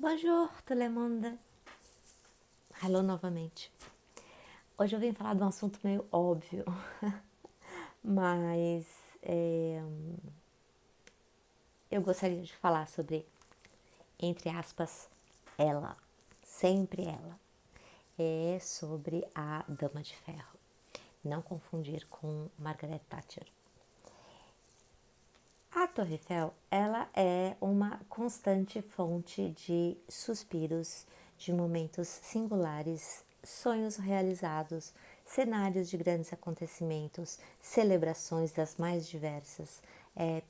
Bonjour, tout le monde. Hello novamente. Hoje eu vim falar de um assunto meio óbvio, mas eu gostaria de falar sobre, entre aspas, ela, sempre ela. É sobre a Dama de Ferro. Não confundir com Margaret Thatcher. A Torre Eiffel, ela é uma constante fonte de suspiros, de momentos singulares, sonhos realizados, cenários de grandes acontecimentos, celebrações das mais diversas,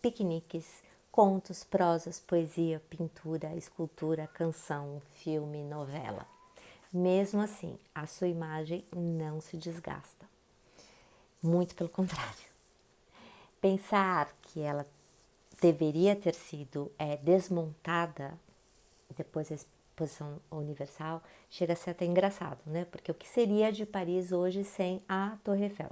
piqueniques, contos, prosas, poesia, pintura, escultura, canção, filme, novela. Mesmo assim, a sua imagem não se desgasta. Muito pelo contrário. Pensar que ela deveria ter sido desmontada depois da Exposição Universal chega a ser até engraçado, né? Porque o que seria de Paris hoje sem a Torre Eiffel?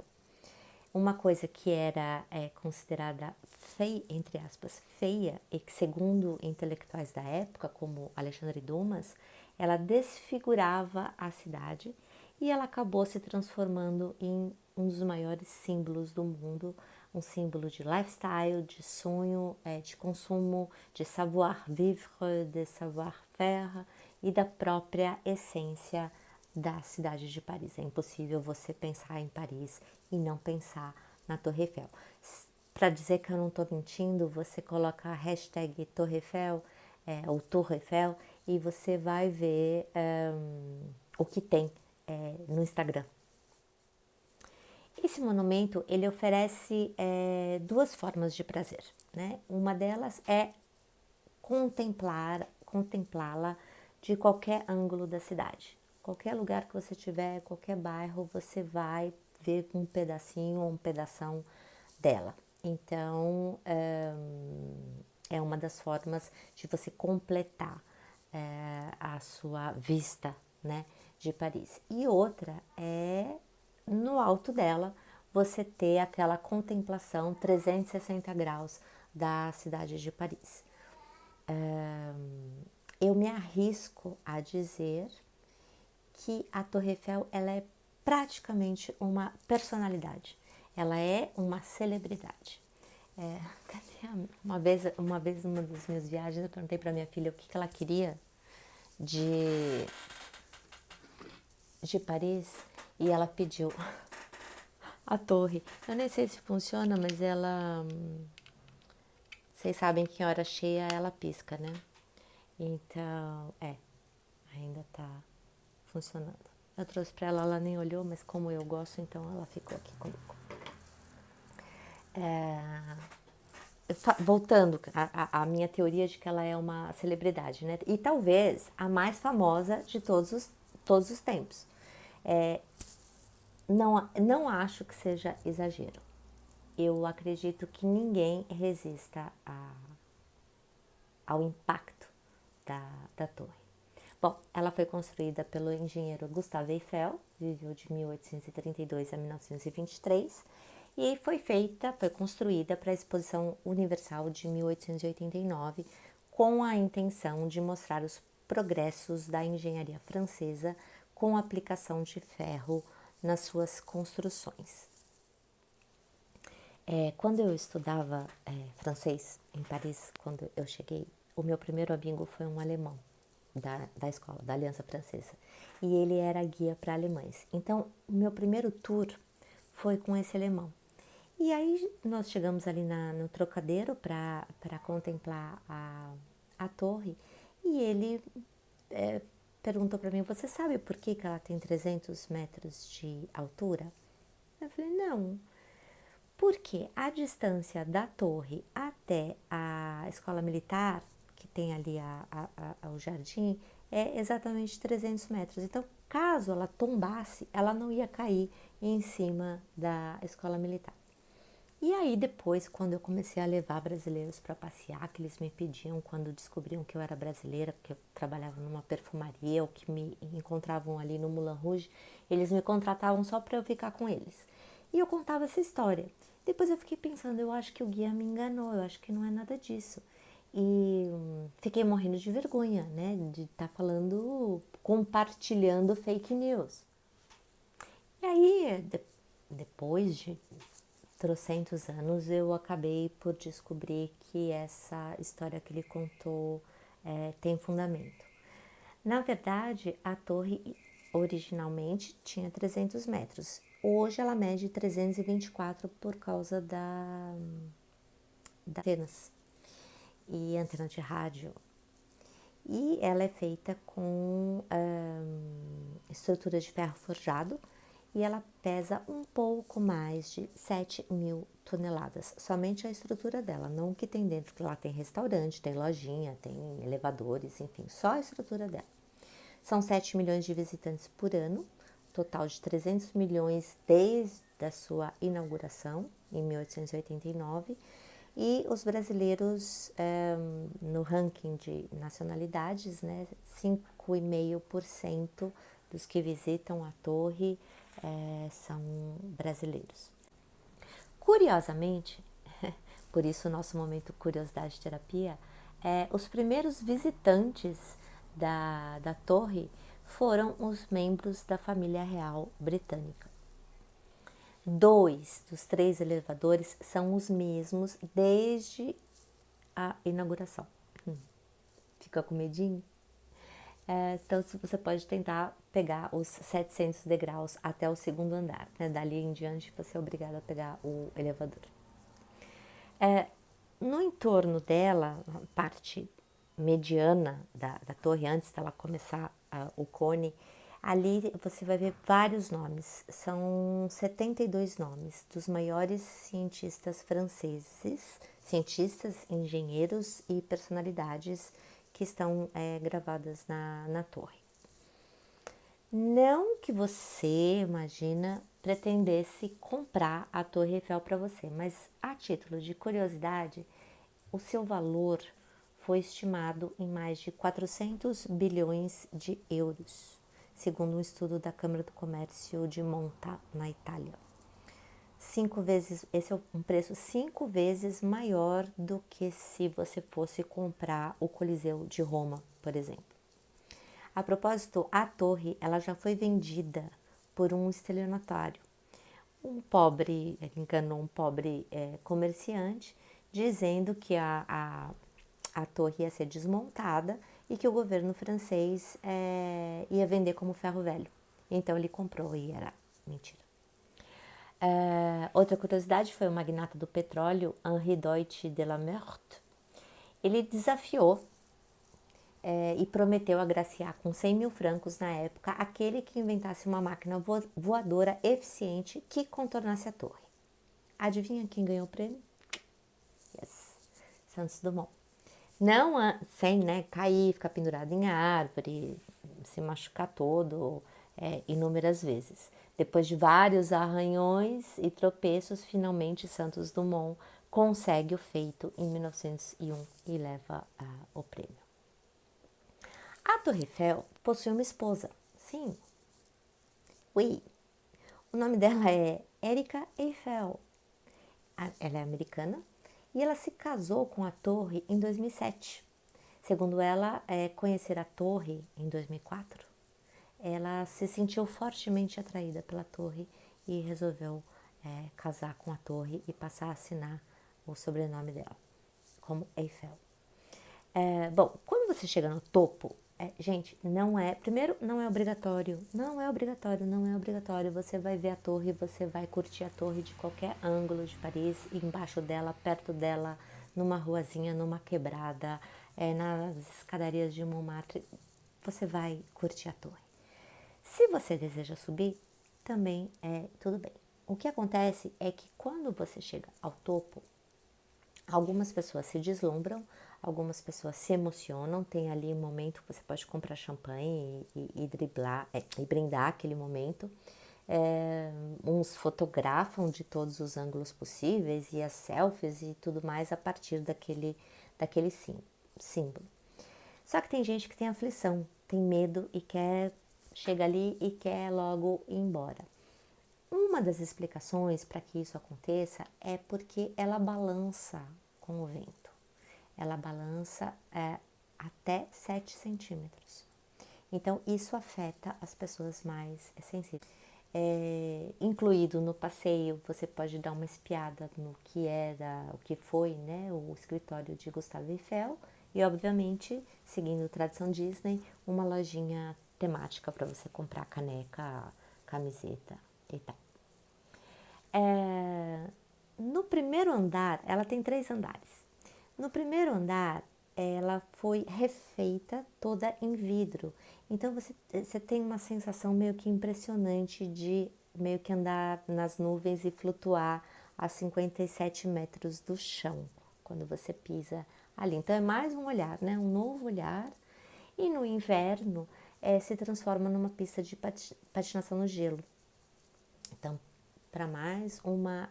Uma coisa que era considerada feia, entre aspas, feia, e que segundo intelectuais da época, como Alexandre Dumas, ela desfigurava a cidade e ela acabou se transformando em um dos maiores símbolos do mundo, um símbolo de lifestyle, de sonho, de consumo, de savoir-vivre, de savoir-faire e da própria essência da cidade de Paris. É impossível você pensar em Paris e não pensar na Torre Eiffel. Para dizer que eu não estou mentindo, você coloca a hashtag Torre Eiffel ou Torre Eiffel e você vai ver o que tem no Instagram. Esse monumento ele oferece duas formas de prazer, né? Uma delas é contemplá-la de qualquer ângulo da cidade. Qualquer lugar que você tiver, qualquer bairro, você vai ver um pedacinho ou um pedação dela. Então, é uma das formas de você completar a sua vista, né, de Paris. E outra é, no alto dela, você ter aquela contemplação 360 graus da cidade de Paris. Eu me arrisco a dizer que a Torre Eiffel ela é praticamente uma personalidade. Ela é uma celebridade. Uma vez numa das minhas viagens, eu perguntei para minha filha o que ela queria de, de Paris e ela pediu a torre. Eu nem sei se funciona, mas ela... Vocês sabem que em hora cheia ela pisca, né? Então, ainda tá funcionando. Eu trouxe para ela, ela nem olhou, mas como eu gosto, então ela ficou aqui comigo. Voltando à minha teoria de que ela é uma celebridade, né? E talvez a mais famosa de todos os tempos. Não acho que seja exagero. Eu acredito que ninguém resista ao impacto da torre. Bom, ela foi construída pelo engenheiro Gustave Eiffel, viveu de 1832 a 1923, e foi construída para a Exposição Universal de 1889, com a intenção de mostrar os progressos da engenharia francesa com a aplicação de ferro nas suas construções. Quando eu estudava francês em Paris, quando eu cheguei, o meu primeiro amigo foi um alemão da escola, da Aliança Francesa. E ele era guia para alemães. Então, o meu primeiro tour foi com esse alemão. E aí nós chegamos ali no trocadeiro para contemplar a torre. E ele perguntou para mim, você sabe por que ela tem 300 metros de altura? Eu falei, não. Porque a distância da torre até a escola militar, que tem ali o jardim, é exatamente 300 metros. Então, caso ela tombasse, ela não ia cair em cima da escola militar. E aí depois, quando eu comecei a levar brasileiros para passear, que eles me pediam quando descobriam que eu era brasileira, porque eu trabalhava numa perfumaria ou que me encontravam ali no Moulin Rouge, eles me contratavam só para eu ficar com eles. E eu contava essa história. Depois eu fiquei pensando, eu acho que o guia me enganou, eu acho que não é nada disso. e fiquei morrendo de vergonha, né, de estar compartilhando fake news. E aí, depois de trocentos anos, eu acabei por descobrir que essa história que ele contou tem fundamento. Na verdade, a torre originalmente tinha 300 metros. Hoje ela mede 324 por causa das antenas e antena de rádio. E ela é feita com estrutura de ferro forjado e ela pesa um pouco mais de 7.000 toneladas. Somente a estrutura dela, não o que tem dentro, porque lá tem restaurante, tem lojinha, tem elevadores, enfim, só a estrutura dela. São 7 milhões de visitantes por ano, total de 300 milhões desde a sua inauguração, em 1889, e os brasileiros, no ranking de nacionalidades, né, 5,5% dos que visitam a torre são brasileiros. Curiosamente, por isso o nosso momento Curiosidade Terapia, os primeiros visitantes da torre foram os membros da família real britânica. 2 dos 3 elevadores são os mesmos desde a inauguração. Fica com medinho? Então você pode tentar pegar os 700 degraus até o segundo andar, né? Dali em diante você é obrigado a pegar o elevador. No entorno dela, a parte mediana da torre, antes dela começar o cone, ali você vai ver vários nomes, são 72 nomes dos maiores cientistas franceses, cientistas, engenheiros e personalidades que estão gravadas na torre. Não que você, imagina, pretendesse comprar a Torre Eiffel para você, mas a título de curiosidade, o seu valor foi estimado em mais de 400 bilhões de euros, segundo um estudo da Câmara do Comércio de Monza, na Itália. Esse é um preço 5 vezes maior do que se você fosse comprar o Coliseu de Roma, por exemplo. A propósito, a torre ela já foi vendida por um estelionatário. Ele enganou um pobre comerciante, dizendo que a torre ia ser desmontada e que o governo francês ia vender como ferro velho. Então ele comprou e era mentira. Outra curiosidade foi o magnata do petróleo, Henri Deutsch de la Meurthe. Ele desafiou e prometeu agraciar com 100 mil francos na época aquele que inventasse uma máquina voadora eficiente que contornasse a torre. Adivinha quem ganhou o prêmio? Yes, Santos Dumont. Não sem cair, ficar pendurado em árvore, se machucar todo inúmeras vezes. Depois de vários arranhões e tropeços, finalmente Santos Dumont consegue o feito em 1901 e leva o prêmio. A Torre Eiffel possui uma esposa, sim. Oui. O nome dela é Erika Eiffel. Ela é americana e ela se casou com a torre em 2007. Segundo ela, conhecer a torre em 2004, ela se sentiu fortemente atraída pela torre e resolveu casar com a torre e passar a assinar o sobrenome dela como Eiffel. Bom, quando você chega no topo, gente, primeiro não é obrigatório, você vai ver a torre, você vai curtir a torre de qualquer ângulo de Paris, embaixo dela, perto dela, numa ruazinha, numa quebrada, nas escadarias de Montmartre, você vai curtir a torre. Se você deseja subir, também tudo bem. O que acontece é que quando você chega ao topo, algumas pessoas se deslumbram, algumas pessoas se emocionam, tem ali um momento que você pode comprar champanhe e driblar, e brindar aquele momento. Uns fotografam de todos os ângulos possíveis e as selfies e tudo mais a partir daquele símbolo. Só que tem gente que tem aflição, tem medo e chega ali e quer logo ir embora. Uma das explicações para que isso aconteça é porque ela balança com o vento. ela balança até 7 centímetros. Então, isso afeta as pessoas mais sensíveis. Incluído no passeio, você pode dar uma espiada no que era, o que foi, né, o escritório de Gustave Eiffel e, obviamente, seguindo a tradição Disney, uma lojinha temática para você comprar caneca, camiseta e tal. No primeiro andar, ela tem 3 andares. No primeiro andar, ela foi refeita toda em vidro. Então, você tem uma sensação meio que impressionante de meio que andar nas nuvens e flutuar a 57 metros do chão, quando você pisa ali. Então, é mais um olhar, né? Um novo olhar. E no inverno, se transforma numa pista de patinação no gelo. Então, para mais uma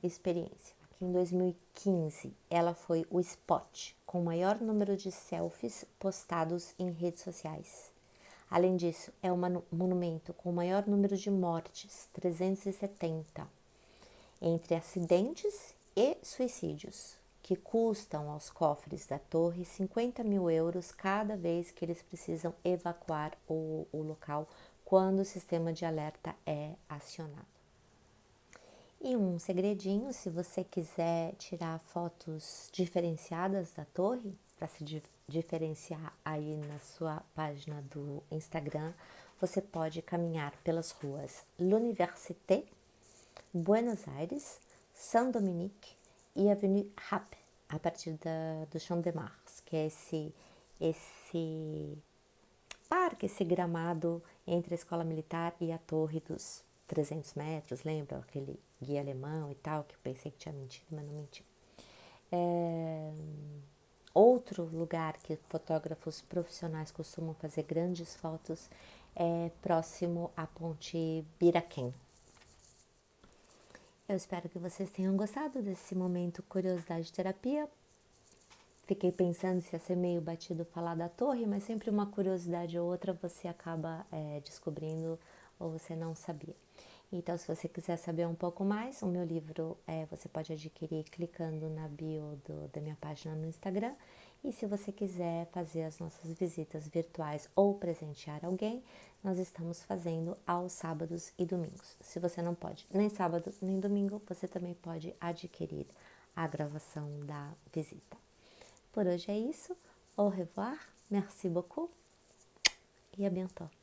experiência. Aqui em 2015, ela foi o spot com o maior número de selfies postados em redes sociais. Além disso, é um monumento com o maior número de mortes, 370, entre acidentes e suicídios, que custam aos cofres da torre 50 mil euros cada vez que eles precisam evacuar o local quando o sistema de alerta é acionado. E um segredinho, se você quiser tirar fotos diferenciadas da torre, para se diferenciar aí na sua página do Instagram, você pode caminhar pelas ruas L'Université, Buenos Aires, Saint-Dominique e Avenue Rapp, a partir do Champ de Mars, que é esse parque, esse gramado entre a escola militar e a torre dos 300 metros, lembra? Aquele guia alemão e tal, que eu pensei que tinha mentido, mas não menti. Outro lugar que fotógrafos profissionais costumam fazer grandes fotos é próximo à Ponte Biraquém. Eu espero que vocês tenham gostado desse momento Curiosidade Terapia. Fiquei pensando se ia ser meio batido falar da torre, mas sempre uma curiosidade ou outra você acaba descobrindo ou você não sabia. Então, se você quiser saber um pouco mais, o meu livro você pode adquirir clicando na bio da minha página no Instagram. E se você quiser fazer as nossas visitas virtuais ou presentear alguém, nós estamos fazendo aos sábados e domingos. Se você não pode nem sábado nem domingo, você também pode adquirir a gravação da visita. Por hoje é isso. Au revoir, merci beaucoup e à bientôt.